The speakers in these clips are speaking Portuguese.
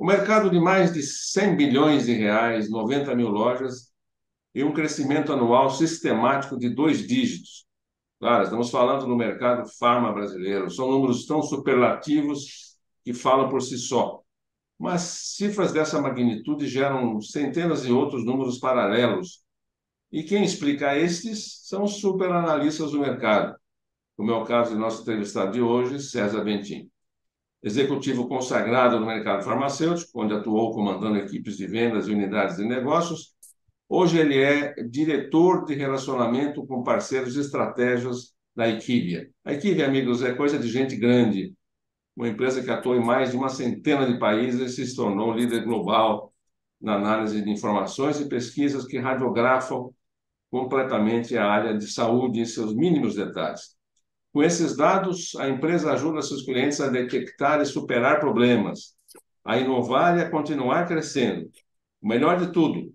O mercado de mais de 100 bilhões de reais, 90 mil lojas e um crescimento anual sistemático de dois dígitos. Claro, estamos falando do mercado farma brasileiro. São números tão superlativos que falam por si só. Mas cifras dessa magnitude geram centenas de outros números paralelos. E quem explica estes são os superanalistas do mercado, como é o caso de nosso entrevistado de hoje, César Bentin. Executivo consagrado no mercado farmacêutico, onde atuou comandando equipes de vendas e unidades de negócios, hoje ele é diretor de relacionamento com parceiros e estratégias da Equivia. A Equivia, amigos, é coisa de gente grande, uma empresa que atua em mais de uma centena de países e se tornou líder global na análise de informações e pesquisas que radiografam completamente a área de saúde em seus mínimos detalhes. Com esses dados, a empresa ajuda seus clientes a detectar e superar problemas, a inovar e a continuar crescendo. O melhor de tudo,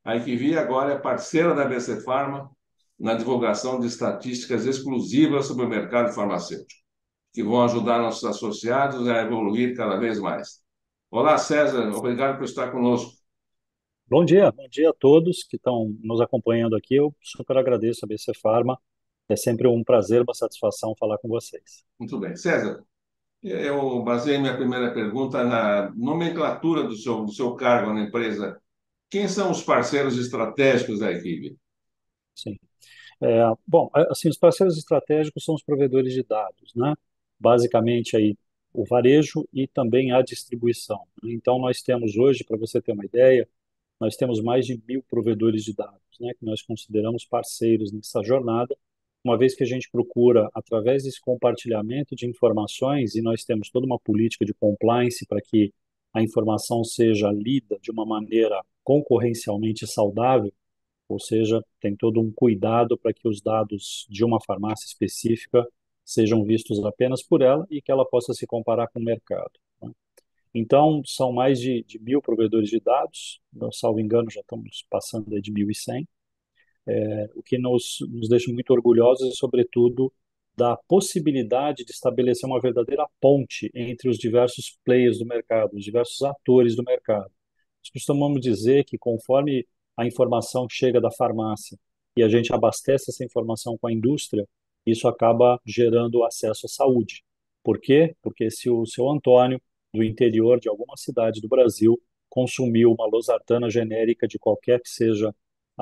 a Equivia agora é parceira da BC Pharma na divulgação de estatísticas exclusivas sobre o mercado farmacêutico, que vão ajudar nossos associados a evoluir cada vez mais. Olá, César, obrigado por estar conosco. Bom dia a todos que estão nos acompanhando aqui. Eu super agradeço a BC Pharma. É sempre um prazer, uma satisfação falar com vocês. Muito bem. César, eu baseei minha primeira pergunta na nomenclatura do seu cargo na empresa. Quem são os parceiros estratégicos da equipe? Sim. Assim, os parceiros estratégicos são os provedores de dados, né? Basicamente aí o varejo e também a distribuição, né? Então nós temos hoje, para você ter uma ideia, nós temos mais de 1.000 provedores de dados, né? Que nós consideramos parceiros nessa jornada, uma vez que a gente procura, através desse compartilhamento de informações, e nós temos toda uma política de compliance para que a informação seja lida de uma maneira concorrencialmente saudável, ou seja, tem todo um cuidado para que os dados de uma farmácia específica sejam vistos apenas por ela e que ela possa se comparar com o mercado, né? Então, são mais de 1.000 provedores de dados, não salvo engano, já estamos passando aí de 1.100, o que nos deixa muito orgulhosos e, sobretudo, da possibilidade de estabelecer uma verdadeira ponte entre os diversos players do mercado, os diversos atores do mercado. Nós costumamos dizer que conforme a informação chega da farmácia e a gente abastece essa informação com a indústria, isso acaba gerando acesso à saúde. Por quê? Porque se o seu Antônio, do interior de alguma cidade do Brasil, consumiu uma losartana genérica de qualquer que seja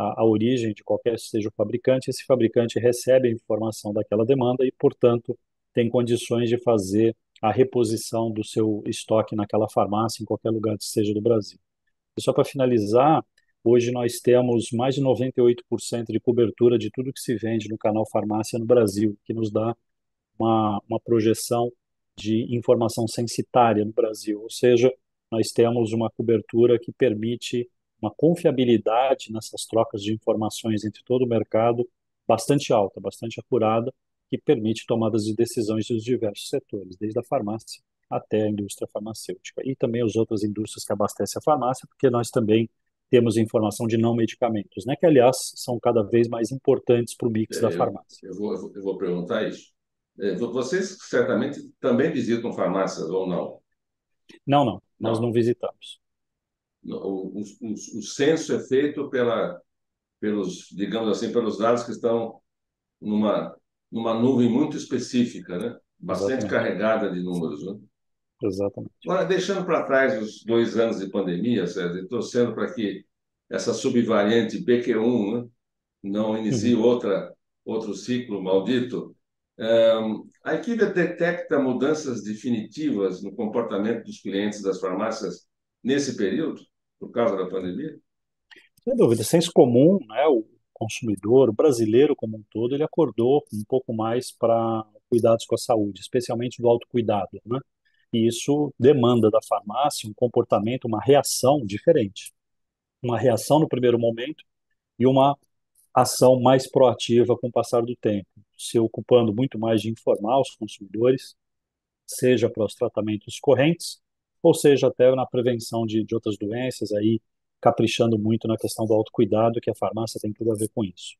a origem de qualquer que seja o fabricante, esse fabricante recebe a informação daquela demanda e, portanto, tem condições de fazer a reposição do seu estoque naquela farmácia, em qualquer lugar que seja do Brasil. E só para finalizar, hoje nós temos mais de 98% de cobertura de tudo que se vende no canal Farmácia no Brasil, que nos dá uma projeção de informação censitária no Brasil, ou seja, nós temos uma cobertura que permite uma confiabilidade nessas trocas de informações entre todo o mercado bastante alta, bastante apurada, que permite tomadas de decisões dos diversos setores, desde a farmácia até a indústria farmacêutica e também as outras indústrias que abastecem a farmácia, porque nós também temos informação de não medicamentos, né, que aliás são cada vez mais importantes para o mix da Eu, farmácia. eu vou perguntar isso. Vocês certamente também visitam farmácias ou não? Não, não, nós não Não. visitamos. O censo é feito pelos, digamos assim, pelos dados que estão numa, numa nuvem muito específica, né? Bastante Exatamente, carregada de números, né? exatamente. Agora, deixando para trás os 2 anos de pandemia, César, e torcendo para que essa subvariante BQ1, né, não inicie Uhum. outro ciclo maldito, a equipe detecta mudanças definitivas no comportamento dos clientes das farmácias nesse período, por causa da pandemia? Sem dúvida, senso comum, né, o consumidor, o brasileiro como um todo, ele acordou um pouco mais para cuidados com a saúde, especialmente do autocuidado, né? E isso demanda da farmácia um comportamento, uma reação diferente. Uma reação no primeiro momento e uma ação mais proativa com o passar do tempo, se ocupando muito mais de informar os consumidores, seja para os tratamentos correntes, ou seja até na prevenção de outras doenças, aí caprichando muito na questão do autocuidado, que a farmácia tem tudo a ver com isso.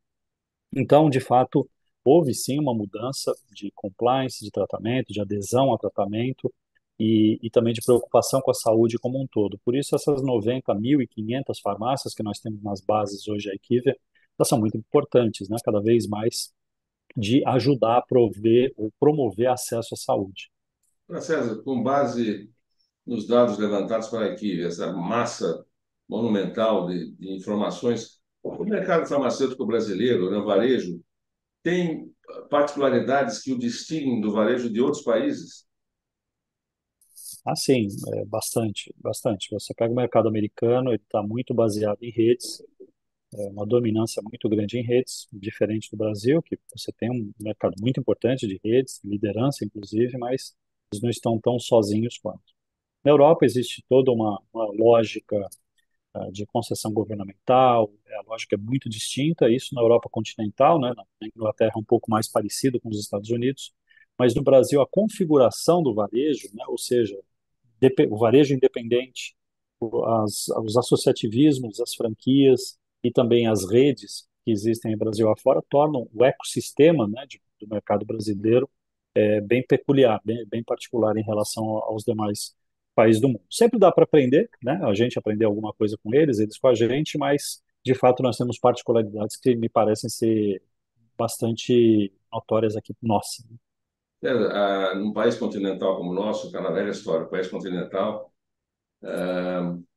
Então, de fato, houve sim uma mudança de compliance, de tratamento, de adesão a tratamento, e também de preocupação com a saúde como um todo. Por isso, essas 90.500 farmácias que nós temos nas bases hoje, a IQVIA, elas são muito importantes, né? Cada vez mais de ajudar a prover ou promover acesso à saúde. Para César, com base nos dados levantados pela equipe, essa massa monumental de informações, o mercado farmacêutico brasileiro, né, o varejo, tem particularidades que o distinguem do varejo de outros países? Assim, bastante, bastante. Você pega o mercado americano, ele está muito baseado em redes, uma dominância muito grande em redes, diferente do Brasil, que você tem um mercado muito importante de redes, liderança inclusive, mas eles não estão tão sozinhos quanto. Na Europa existe toda uma lógica de concessão governamental, a lógica é muito distinta, isso na Europa continental, né, na Inglaterra é um pouco mais parecido com os Estados Unidos, mas no Brasil a configuração do varejo, né, ou seja, o varejo independente, os associativismos, as franquias e também as redes que existem no Brasil afora tornam o ecossistema, né, do mercado brasileiro bem peculiar, bem particular em relação aos demais países do mundo. Sempre dá para aprender, né? A gente aprender alguma coisa com eles, eles com a gente, mas de fato nós temos particularidades que me parecem ser bastante notórias aqui nossa. Num país continental como o nosso, aquela velha história, país continental,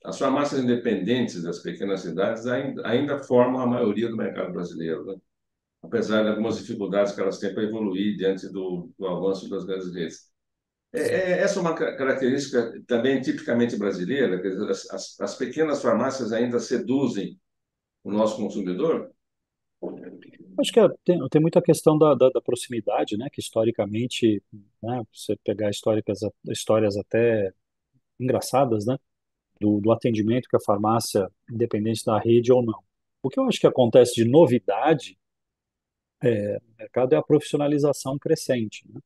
as farmácias independentes das pequenas cidades ainda formam a maioria do mercado brasileiro, né? Apesar de algumas dificuldades que elas têm para evoluir diante do avanço das grandes redes. Essa é uma característica também tipicamente brasileira, quer dizer, as pequenas farmácias ainda seduzem o nosso consumidor? Acho que tem muita questão da proximidade, né? Que historicamente, né? Você pegar histórias até engraçadas, né? Do atendimento que a farmácia, independente da rede ou não. O que eu acho que acontece de novidade no mercado é a profissionalização crescente, né?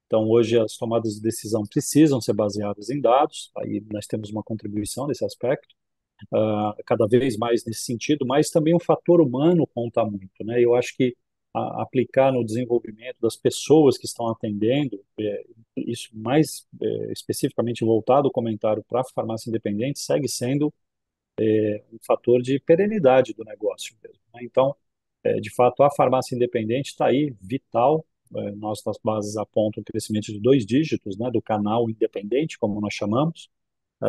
Então, hoje, as tomadas de decisão precisam ser baseadas em dados, aí nós temos uma contribuição nesse aspecto, cada vez mais nesse sentido, mas também o fator humano conta muito, né? Eu acho que aplicar no desenvolvimento das pessoas que estão atendendo, isso mais especificamente voltado o comentário para a farmácia independente, segue sendo um fator de perenidade do negócio mesmo, né? Então, de fato, a farmácia independente está aí, vital. Nossas bases apontam um crescimento de 2 dígitos, né, do canal independente, como nós chamamos,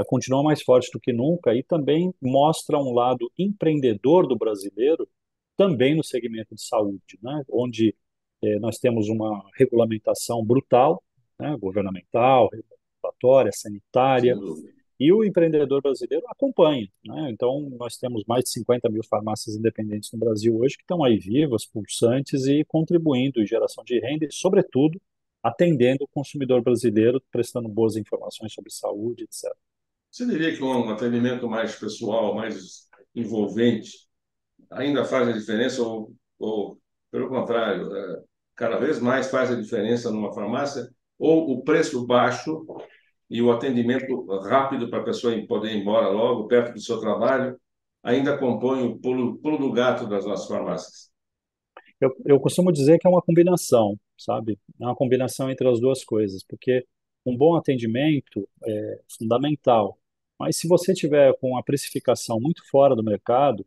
continua mais forte do que nunca e também mostra um lado empreendedor do brasileiro, também no segmento de saúde, né, onde nós temos uma regulamentação brutal, né, governamental, regulatória, Sem sanitária, dúvida. e o empreendedor brasileiro acompanha, né? Então, nós temos mais de 50.000 farmácias independentes no Brasil hoje que estão aí vivas, pulsantes e contribuindo em geração de renda e, sobretudo, atendendo o consumidor brasileiro, prestando boas informações sobre saúde, etc. Você diria que um atendimento mais pessoal, mais envolvente, ainda faz a diferença ou pelo contrário, cada vez mais faz a diferença numa farmácia? Ou o preço baixo e o atendimento rápido para a pessoa poder ir embora logo, perto do seu trabalho, ainda compõe o pulo do gato das nossas farmácias? Eu costumo dizer que é uma combinação, sabe? É uma combinação entre as duas coisas, porque um bom atendimento é fundamental, mas se você tiver com a precificação muito fora do mercado,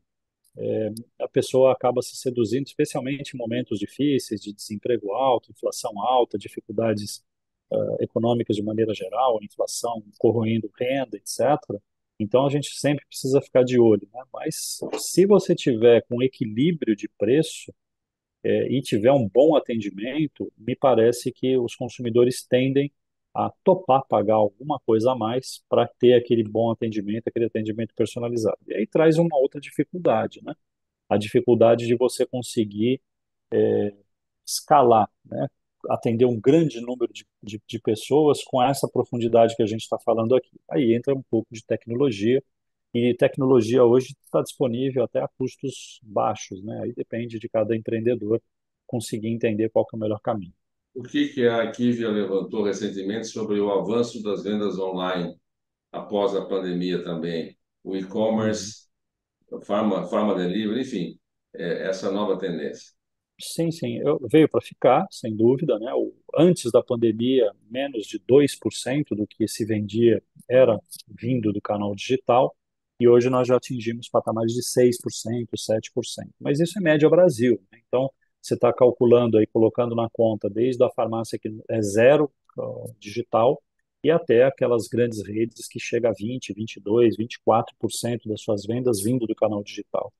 a pessoa acaba se seduzindo, especialmente em momentos difíceis, de desemprego alto, inflação alta, dificuldades econômicas de maneira geral, inflação corroendo renda, etc. Então a gente sempre precisa ficar de olho, né? Mas se você tiver com equilíbrio de preço e tiver um bom atendimento, me parece que os consumidores tendem a topar pagar alguma coisa a mais para ter aquele bom atendimento, aquele atendimento personalizado. E aí traz uma outra dificuldade, né? A dificuldade de você conseguir escalar, né? Atender um grande número de pessoas com essa profundidade que a gente está falando aqui. Aí entra um pouco de tecnologia, e tecnologia hoje está disponível até a custos baixos, né? Aí depende de cada empreendedor conseguir entender qual que é o melhor caminho. O que a Ikivia levantou recentemente sobre o avanço das vendas online após a pandemia também? O Uhum. e-commerce, farma delivery, enfim, essa nova tendência. Sim, sim, veio para ficar, sem dúvida, né? Antes da pandemia, menos de 2% do que se vendia era vindo do canal digital, e hoje nós já atingimos patamares de 6%, 7%. Mas isso é média Brasil, né? Então, você está calculando aí, colocando na conta, desde a farmácia que é zero digital, e até aquelas grandes redes que chega a 20, 22, 24% das suas vendas vindo do canal digital.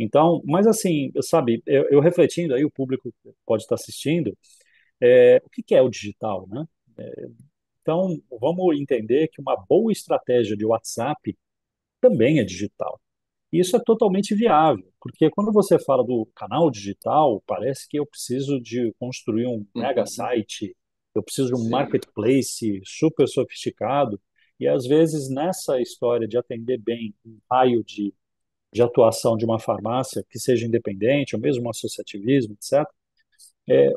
Então, mas assim, sabe, eu refletindo aí, o público pode estar assistindo, o que que é o digital, né? Então, vamos entender que uma boa estratégia de WhatsApp também é digital. E isso é totalmente viável, porque quando você fala do canal digital, parece que eu preciso de construir um mega site, eu preciso de um Sim. marketplace super sofisticado, e às vezes nessa história de atender bem um raio de atuação de uma farmácia que seja independente, ou mesmo um associativismo, etc.,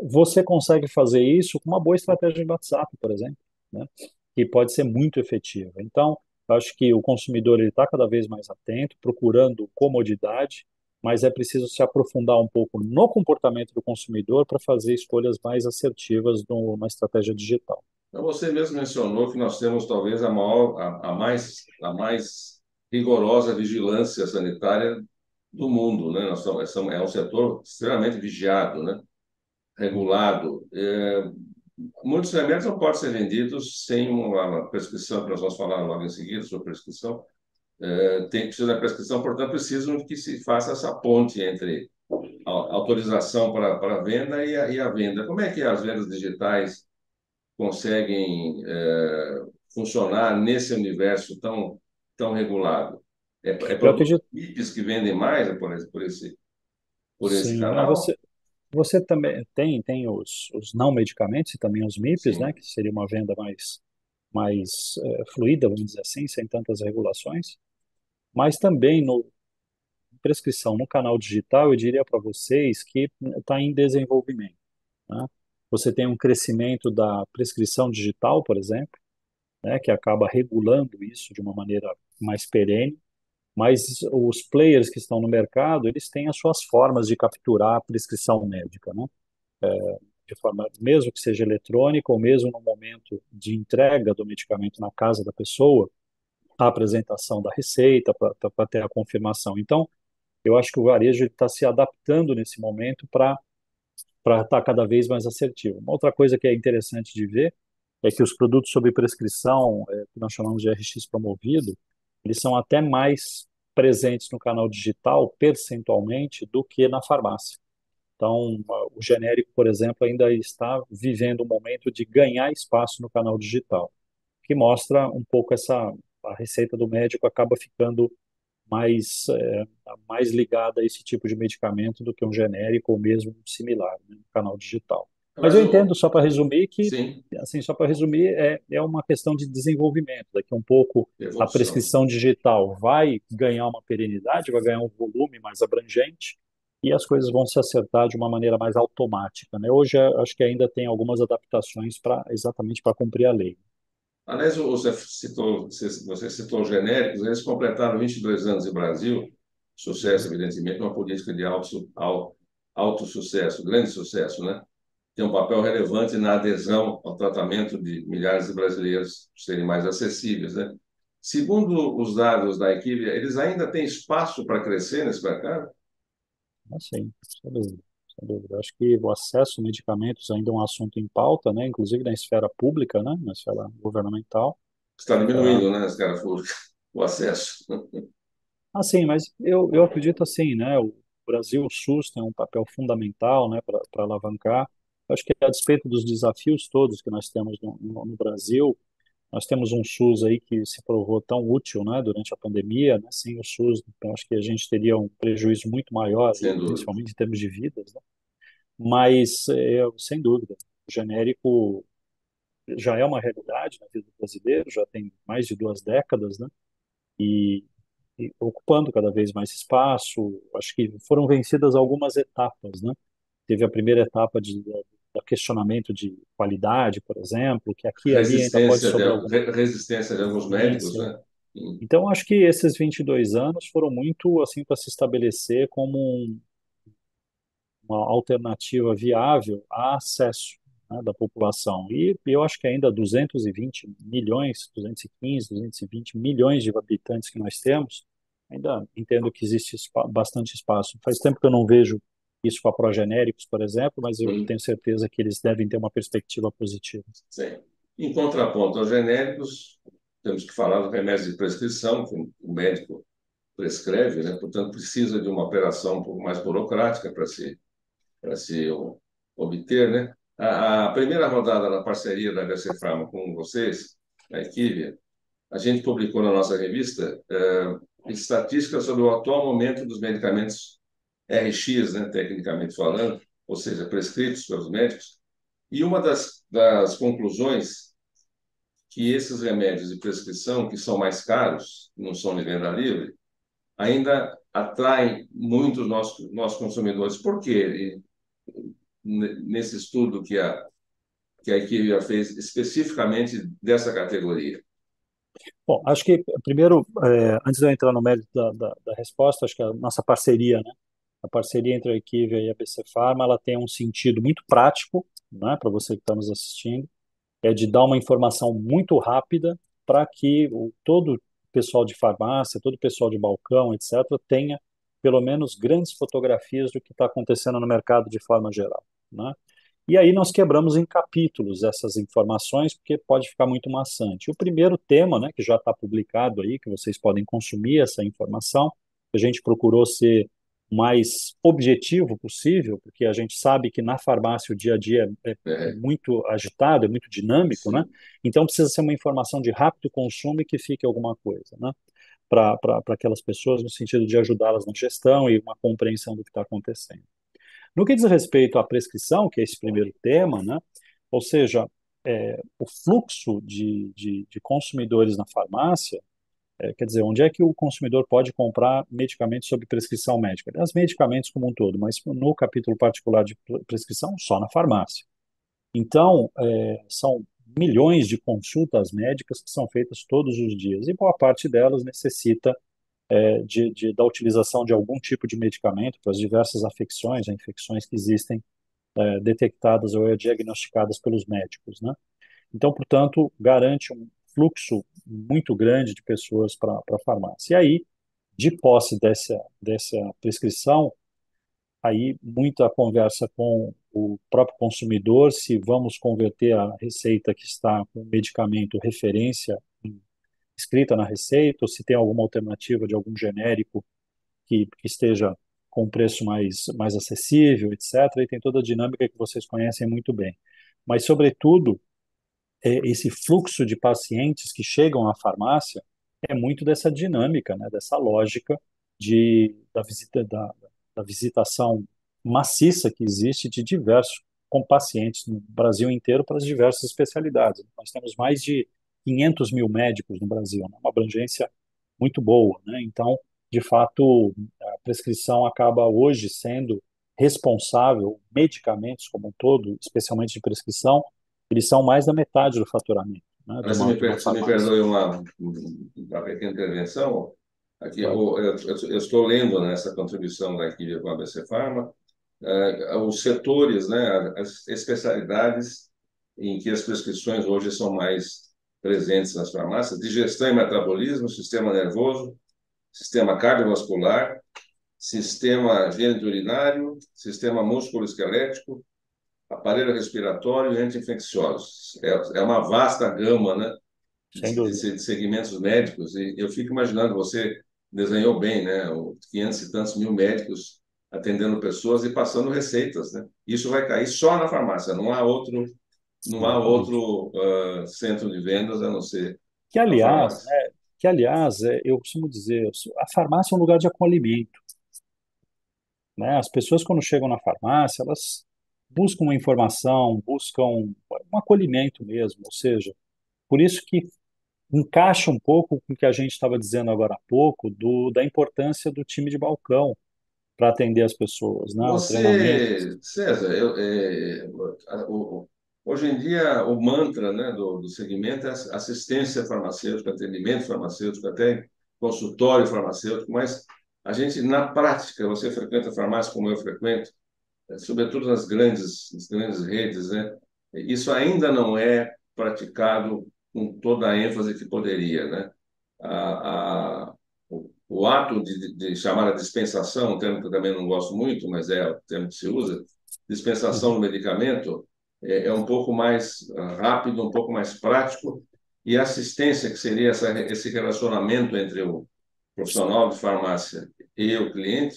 você consegue fazer isso com uma boa estratégia de WhatsApp, por exemplo, né? Que pode ser muito efetiva. Então, eu acho que o consumidor ele está cada vez mais atento, procurando comodidade, mas é preciso se aprofundar um pouco no comportamento do consumidor para fazer escolhas mais assertivas numa estratégia digital. Então, você mesmo mencionou que nós temos talvez a maior, a mais rigorosa vigilância sanitária do mundo, né? É um setor extremamente vigiado, né? Regulado. Muitos remédios não podem ser vendidos sem uma prescrição, que nós vamos falar logo em seguida sobre prescrição. Precisa da prescrição, portanto, precisam que se faça essa ponte entre a autorização para venda e a venda. Como é que as vendas digitais conseguem funcionar nesse universo tão regulado? É Eu produtos acredito, VIPs que vendem mais por esse sim, não, canal? você também tem os não medicamentos e também os MIPs, né, Sim. que seria uma venda mais fluida, vamos dizer assim, sem tantas regulações. Mas também no prescrição no canal digital, eu diria para vocês que está em desenvolvimento, né? Você tem um crescimento da prescrição digital, por exemplo, né, que acaba regulando isso de uma maneira mais perene, mas os players que estão no mercado, eles têm as suas formas de capturar a prescrição médica, né? De forma, mesmo que seja eletrônica ou mesmo no momento de entrega do medicamento na casa da pessoa, a apresentação da receita para ter a confirmação. Então, eu acho que o varejo está se adaptando nesse momento para estar cada vez mais assertivo. Uma outra coisa que é interessante de ver é que os produtos sob prescrição, que nós chamamos de RX promovido, eles são até mais presentes no canal digital percentualmente do que na farmácia. Então, o genérico, por exemplo, ainda está vivendo um momento de ganhar espaço no canal digital, que mostra um pouco a receita do médico acaba ficando mais ligada a esse tipo de medicamento do que um genérico ou mesmo um similar, né, no canal digital. Mas Mas eu entendo, só para resumir, que, sim, assim, só para resumir, é uma questão de desenvolvimento. Daqui a um pouco, a evolução. prescrição digital vai ganhar uma perenidade, vai ganhar um volume mais abrangente, e as coisas vão se acertar de uma maneira mais automática, né? Hoje, acho que ainda tem algumas adaptações exatamente para cumprir a lei. Aliás, você citou genéricos, eles completaram 22 anos em Brasil, sucesso, evidentemente, uma política de alto sucesso, grande sucesso, né? Tem um papel relevante na adesão ao tratamento de milhares de brasileiros serem mais acessíveis, né? Segundo os dados da equipe, eles ainda têm espaço para crescer nesse mercado? Assim, sem dúvida, sem dúvida. Acho que o acesso a medicamentos ainda é um assunto em pauta, né? Inclusive na esfera pública, né? Na esfera governamental. Está Ah, diminuindo, né, as caras o acesso. assim, mas eu acredito assim, né? O Brasil, o SUS tem um papel fundamental, né? Para alavancar. Acho que a despeito dos desafios todos que nós temos no Brasil, nós temos um SUS aí que se provou tão útil, né? Durante a pandemia, né? Sem o SUS, eu acho que a gente teria um prejuízo muito maior, aí, Sem dúvida. principalmente em termos de vidas, né? Mas, sem dúvida, o genérico já é uma realidade na vida do brasileiro, já tem mais de 2 décadas, né? E, e ocupando cada vez mais espaço. Acho que foram vencidas algumas etapas, né? Teve a primeira etapa da questionamento de qualidade, por exemplo, que aqui e ali ainda pode sobrar alguma Resistência de alguns médicos, resistência. né? Então, acho que esses 22 anos foram muito assim para se estabelecer como uma alternativa viável a acesso, né, da população. E eu acho que ainda 220 milhões, 215, 220 milhões de habitantes que nós temos, ainda entendo que existe bastante espaço. Faz tempo que eu não vejo isso com a progenéricos, por exemplo, mas eu Sim, tenho certeza que eles devem ter uma perspectiva positiva. sim. Em contraponto aos genéricos, temos que falar dos remédios de prescrição, que o médico prescreve, né? Portanto, precisa de uma operação um pouco mais burocrática para se obter, né? A primeira rodada da parceria da HC Pharma com vocês, a Equivia, a gente publicou na nossa revista estatísticas sobre o atual momento dos medicamentos RX, né, tecnicamente falando, ou seja, prescritos pelos médicos. E uma das conclusões que esses remédios de prescrição, que são mais caros, não são de venda livre, ainda atraem muitos nossos consumidores. Por quê? Nesse estudo que a equipe já fez especificamente dessa categoria. Bom, acho que, primeiro, antes de eu entrar no mérito da resposta, acho que a nossa parceria, né, a parceria entre a Equivia e a BC Pharma, ela tem um sentido muito prático, né, para você que está nos assistindo, é de dar uma informação muito rápida para que todo o pessoal de farmácia, todo o pessoal de balcão, etc., tenha pelo menos grandes fotografias do que está acontecendo no mercado de forma geral, né? E aí nós quebramos em capítulos essas informações, porque pode ficar muito maçante. O primeiro tema, né, que já está publicado aí, que vocês podem consumir essa informação, a gente procurou ser o mais objetivo possível, porque a gente sabe que na farmácia o dia a dia é É, muito agitado, é muito dinâmico, né? sim. Então precisa ser uma informação de rápido consumo e que fique alguma coisa, né? Para aquelas pessoas, no sentido de ajudá-las na gestão e uma compreensão do que está acontecendo. No que diz respeito à prescrição, que é esse primeiro tema, né? Ou seja, o fluxo de consumidores na farmácia, quer dizer, onde é que o consumidor pode comprar medicamentos sob prescrição médica? Aliás, medicamentos como um todo, mas no capítulo particular de prescrição, só na farmácia. Então, são milhões de consultas médicas que são feitas todos os dias, e boa parte delas necessita da utilização de algum tipo de medicamento para as diversas afecções, né, infecções que existem detectadas ou diagnosticadas pelos médicos, né? Então, portanto, garante um fluxo muito grande de pessoas para a farmácia. E aí, de posse dessa prescrição, aí muita conversa com o próprio consumidor, se vamos converter a receita que está com o medicamento referência escrita na receita, ou se tem alguma alternativa de algum genérico que esteja com um preço mais acessível, etc. E tem toda a dinâmica que vocês conhecem muito bem. Mas, sobretudo, esse fluxo de pacientes que chegam à farmácia é muito dessa dinâmica, né, dessa lógica da visitação maciça que existe de diversos com pacientes no Brasil inteiro para as diversas especialidades. Nós temos mais de 500 mil médicos no Brasil, né, uma abrangência muito boa, né? Então, de fato, a prescrição acaba hoje sendo responsável, medicamentos como um todo, especialmente de prescrição, eles são mais da metade do faturamento, né, Mas de uma se me farmácia. perdoe uma pequena intervenção. Aqui, Claro. eu estou lendo nessa contribuição daqui com a ABC Pharma, os setores, né, as especialidades em que as prescrições hoje são mais presentes nas farmácias: digestão e metabolismo, sistema nervoso, sistema cardiovascular, sistema geniturinário, sistema músculo-esquelético, aparelho respiratório e anti-infecciosos. É uma vasta gama, né, Sem dúvida. de segmentos médicos, e eu fico imaginando, você desenhou bem, né, 500 e tantos mil médicos atendendo pessoas e passando receitas, né? Isso vai cair só na farmácia, Exatamente. centro de vendas a não ser Que, a aliás, farmácia. né, eu costumo dizer, a farmácia é um lugar de acolhimento, né? As pessoas, quando chegam na farmácia, elas buscam uma informação, buscam um acolhimento mesmo, ou seja, por isso que encaixa um pouco com o que a gente estava dizendo agora há pouco, da importância do time de balcão para atender as pessoas, né? O treinamento. Você, César, hoje em dia o mantra, né, do segmento é assistência farmacêutica, atendimento farmacêutico, até consultório farmacêutico, mas a gente, na prática, você frequenta farmácia como eu frequento, sobretudo nas grandes redes, né? Isso ainda não é praticado com toda a ênfase que poderia, né? O ato de chamar a dispensação, um termo que eu também não gosto muito, mas é o termo que se usa, dispensação Uhum. do medicamento, é um pouco mais rápido, um pouco mais prático, e a assistência, que seria esse relacionamento entre o profissional de farmácia e o cliente,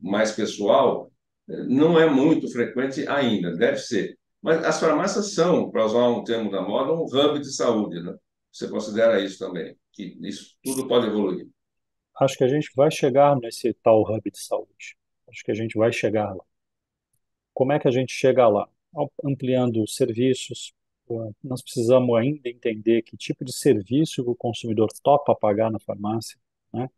mais pessoal, não é muito frequente ainda, deve ser. Mas as farmácias são, para usar um termo da moda, um hub de saúde, né? Você considera isso também, que isso tudo pode evoluir. Acho que a gente vai chegar nesse tal hub de saúde. Acho que a gente vai chegar lá. Como é que a gente chega lá? Ampliando os serviços. Nós precisamos ainda entender que tipo de serviço que o consumidor topa pagar na farmácia, né?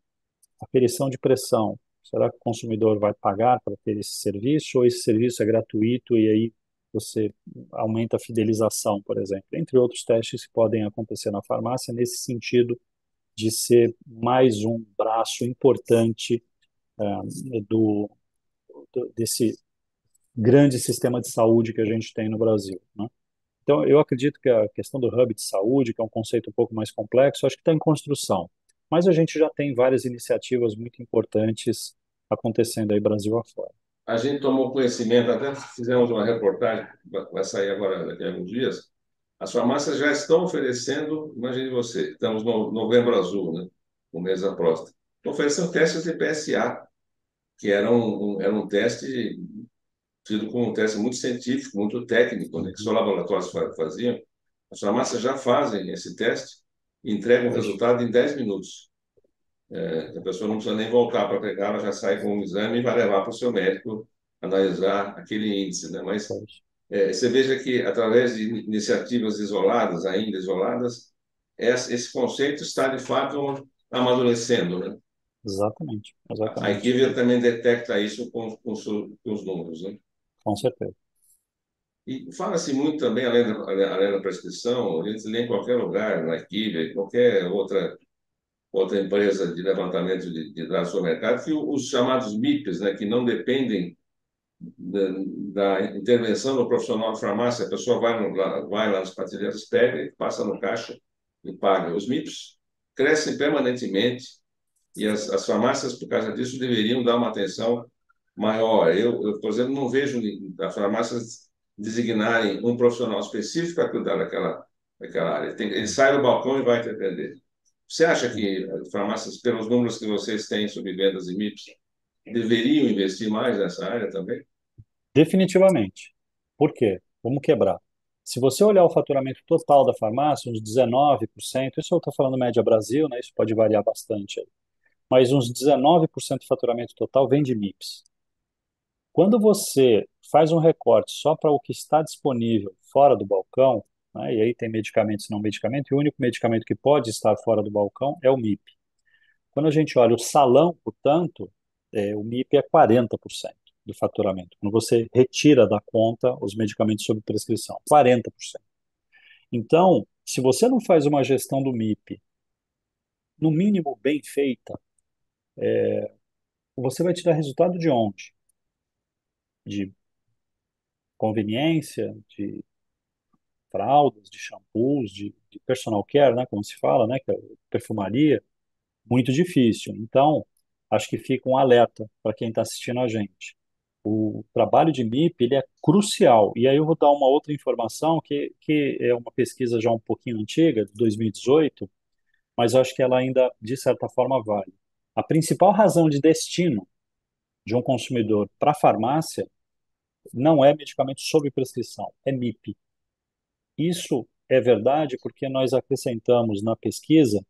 Aferição de pressão. Será que o consumidor vai pagar para ter esse serviço ou esse serviço é gratuito e aí você aumenta a fidelização, por exemplo? Entre outros testes que podem acontecer na farmácia nesse sentido de ser mais um braço importante do, desse grande sistema de saúde que a gente tem no Brasil, né? Então, eu acredito que a questão do hub de saúde, que é um conceito um pouco mais complexo, acho que está em construção. Mas a gente já tem várias iniciativas muito importantes acontecendo aí Brasil afora. A gente tomou conhecimento, até fizemos uma reportagem, vai sair agora daqui a alguns dias. As farmácias já estão oferecendo, imagine você, estamos no Novembro Azul, né? O mês da próstata. Estão oferecendo testes de PSA, que era um teste tido como um teste muito científico, muito técnico, né? Que só Uhum. laboratórios faziam. As farmácias já fazem esse teste e entregam o Pois, resultado em 10 minutos. A pessoa não precisa nem voltar para pegar, ela já sai com um exame e vai levar para o seu médico analisar aquele índice, né? Mas pois. você veja que, através de iniciativas isoladas, ainda isoladas, esse conceito está, de fato, amadurecendo, né? Exatamente, A exatamente. IQVIA também detecta isso com os números, né? Com certeza. E fala-se muito também, além da prescrição, a gente lê em qualquer lugar, na IQVIA, qualquer outra empresa de levantamento de dados sobre o mercado, que os chamados MIPs, né, que não dependem da, da intervenção do profissional de farmácia, a pessoa vai lá nas prateleiras, pega e passa no caixa e paga. Os MIPs crescem permanentemente e as farmácias, por causa disso, deveriam dar uma atenção maior. Por exemplo, não vejo as farmácias designarem um profissional específico para cuidar daquela área. Ele Sim, sai do balcão e vai te atender. Você acha sim. que as farmácias, pelos números que vocês têm sobre vendas e MIPs, deveriam investir mais nessa área também? Definitivamente. Por quê? Vamos quebrar. Se você olhar o faturamento total da farmácia, uns 19%, isso eu estou falando média Brasil, né? Isso pode variar bastante aí. Mas uns 19% do faturamento total vem de MIPS. Quando você faz um recorte só para o que está disponível fora do balcão, né, e aí tem medicamentos e não medicamento, e o único medicamento que pode estar fora do balcão é o MIP. Quando a gente olha o salão, portanto, o MIP é 40% do faturamento. Quando você retira da conta os medicamentos sob prescrição, 40%. Então, se você não faz uma gestão do MIP, no mínimo bem feita, você vai tirar resultado de onde? De conveniência, de fraldas, de shampoos, de personal care, né, como se fala, né, que é perfumaria, muito difícil. Então, acho que fica um alerta para quem está assistindo a gente. O trabalho de MIP ele é crucial. E aí eu vou dar uma outra informação que é uma pesquisa já um pouquinho antiga, de 2018, mas eu acho que ela ainda, de certa forma, vale. A principal razão de destino de um consumidor para a farmácia não é medicamento sob prescrição, é MIP. Isso é verdade porque nós acrescentamos na pesquisa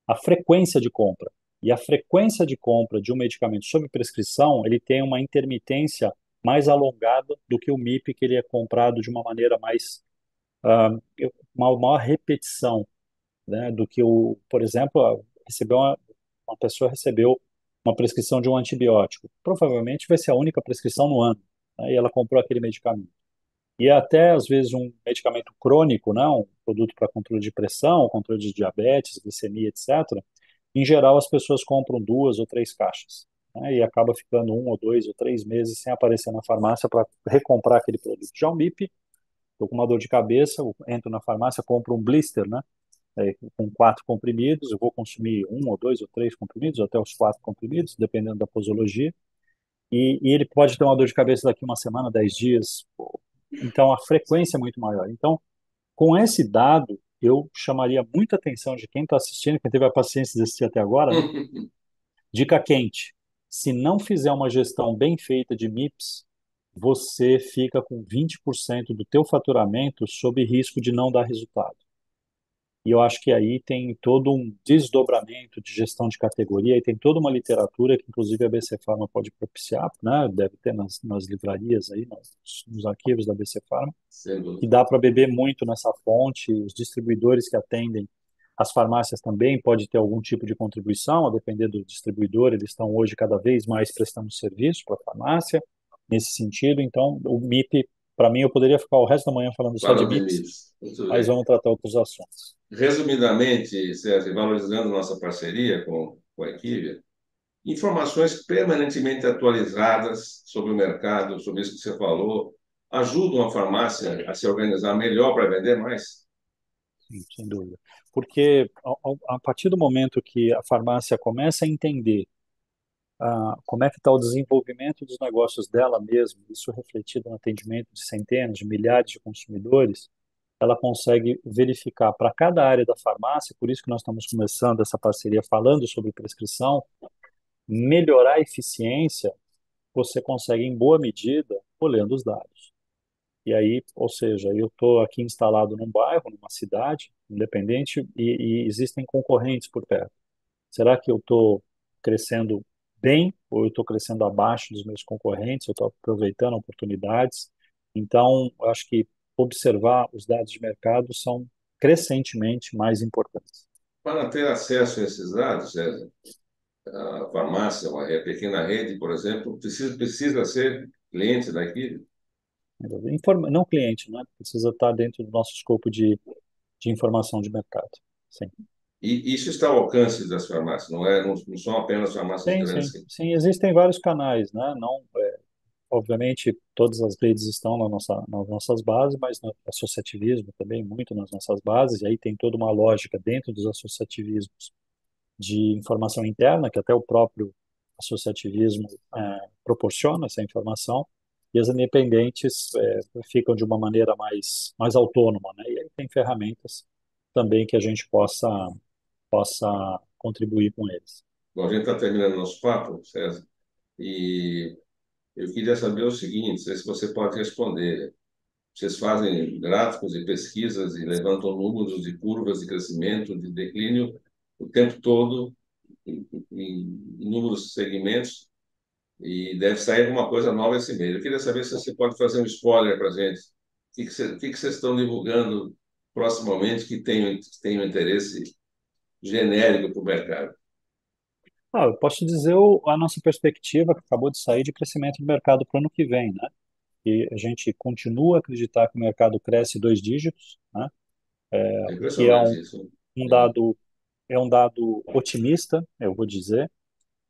a frequência de compra. E a frequência de compra de um medicamento sob prescrição, ele tem uma intermitência mais alongada do que o MIP, que ele é comprado de uma maneira mais, uh, uma maior repetição, né, do que o, por exemplo, uma pessoa recebeu uma prescrição de um antibiótico. Provavelmente vai ser a única prescrição no ano, né, e ela comprou aquele medicamento. E até, às vezes, um medicamento crônico, né, um produto para controle de pressão, controle de diabetes, glicemia, etc. Em geral, as pessoas compram duas ou três caixas. né, e acaba ficando 1 ou 2 ou 3 meses sem aparecer na farmácia para recomprar aquele produto. Já o MIP, estou com uma dor de cabeça, eu entro na farmácia, compro um blister, né, com 4 comprimidos, eu vou consumir 1 ou 2 ou 3 comprimidos, até os 4 comprimidos, dependendo da posologia, e ele pode ter uma dor de cabeça daqui uma semana, 10 dias, então a frequência é muito maior. Então, com esse dado, eu chamaria muita atenção de quem está assistindo, quem teve a paciência de assistir até agora, né? Dica quente. Se não fizer uma gestão bem feita de MIPS, você fica com 20% do teu faturamento sob risco de não dar resultado. E eu acho que aí tem todo um desdobramento de gestão de categoria, e tem toda uma literatura que, inclusive, a BC Pharma pode propiciar, né? Deve ter nas livrarias aí, nos arquivos da BC Pharma, Sem que dúvida. dá para beber muito nessa fonte. Os distribuidores que atendem as farmácias também pode ter algum tipo de contribuição, a depender do distribuidor. Eles estão hoje cada vez mais prestando serviço para a farmácia nesse sentido. Então, o MIP, para mim, eu poderia ficar o resto da manhã falando só de Para os MIPS, limites. Muito mas bem. vamos tratar outros assuntos. Resumidamente, César, valorizando nossa parceria com a Equivia, informações permanentemente atualizadas sobre o mercado, sobre isso que você falou, ajudam a farmácia a se organizar melhor para vender mais? Sim, sem dúvida. Porque a partir do momento que a farmácia começa a entender como é que está o desenvolvimento dos negócios dela mesma, isso refletido no atendimento de centenas, de milhares de consumidores, ela consegue verificar para cada área da farmácia, por isso que nós estamos começando essa parceria falando sobre prescrição, melhorar a eficiência, você consegue em boa medida olhando os dados. E aí, ou seja, eu estou aqui instalado num bairro, numa cidade, independente, e existem concorrentes por perto. Será que eu estou crescendo bem ou eu estou crescendo abaixo dos meus concorrentes? Eu estou aproveitando oportunidades? Então, eu acho que observar os dados de mercado são crescentemente mais importantes. Para ter acesso a esses dados, César, a farmácia, uma pequena rede, por exemplo, precisa ser cliente da Equivia? Não cliente, né? Precisa estar dentro do nosso escopo de informação de mercado. Sim. E isso está ao alcance das farmácias, não são apenas farmácias Sim, grandes sim, que... sim, existem vários canais, né? Não, obviamente, todas as redes estão nas nossas bases, mas no associativismo também, muito nas nossas bases, e aí tem toda uma lógica dentro dos associativismos de informação interna, que até o próprio associativismo proporciona essa informação, e as independentes ficam de uma maneira mais autônoma, né? E aí tem ferramentas também que a gente possa contribuir com eles. Bom, a gente está terminando nosso papo, César, e eu queria saber o seguinte, não sei se você pode responder. Vocês fazem gráficos e pesquisas e levantam números de curvas de crescimento, de declínio, o tempo todo, em inúmeros segmentos, e deve sair alguma coisa nova esse mês. Eu queria saber se você pode fazer um spoiler para a gente. O que vocês estão divulgando proximamente que tenha um interesse genérico para o mercado? Eu posso te dizer a nossa perspectiva que acabou de sair de crescimento do mercado para o ano que vem, né? E a gente continua a acreditar que o mercado cresce 2 dígitos, né? É O que é impressionante isso. um É. dado otimista, eu vou dizer.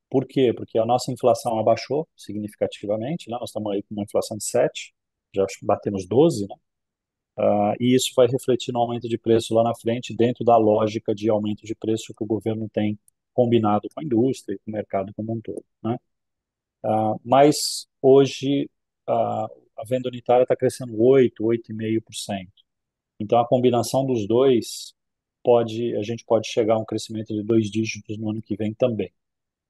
Por quê? Porque a nossa inflação abaixou significativamente, né? Nós estamos aí com uma inflação de 7, já acho que batemos 12, né? E isso vai refletir no aumento de preço lá na frente, dentro da lógica de aumento de preço que o governo tem combinado com a indústria e com o mercado como um todo, né? Mas hoje a, a venda unitária está crescendo 8,5%. Então a combinação dos dois a gente pode chegar a um crescimento de 2 dígitos no ano que vem também.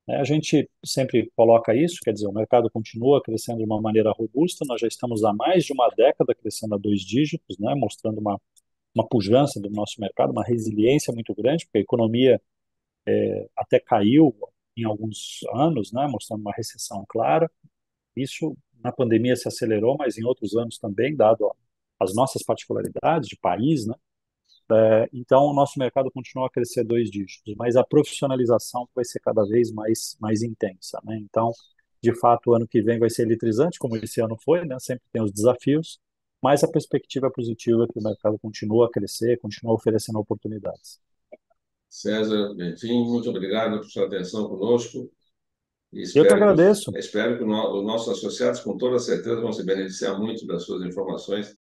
A gente sempre coloca isso, quer dizer, o mercado continua crescendo de uma maneira robusta, nós já estamos há mais de uma década crescendo a 2 dígitos, né, mostrando uma pujança do nosso mercado, uma resiliência muito grande, porque a economia até caiu em alguns anos, né, mostrando uma recessão clara. Isso na pandemia se acelerou, mas em outros anos também, dado as nossas particularidades de país, né? Então, o nosso mercado continua a crescer 2 dígitos, mas a profissionalização vai ser cada vez mais intensa, né? Então, de fato, o ano que vem vai ser eletrizante, como esse ano foi, né? Sempre tem os desafios, mas a perspectiva é positiva que o mercado continua a crescer, continua oferecendo oportunidades. César Bentin, muito obrigado por sua atenção conosco E Eu que agradeço. espero que os nossos associados, com toda certeza, vão se beneficiar muito das suas informações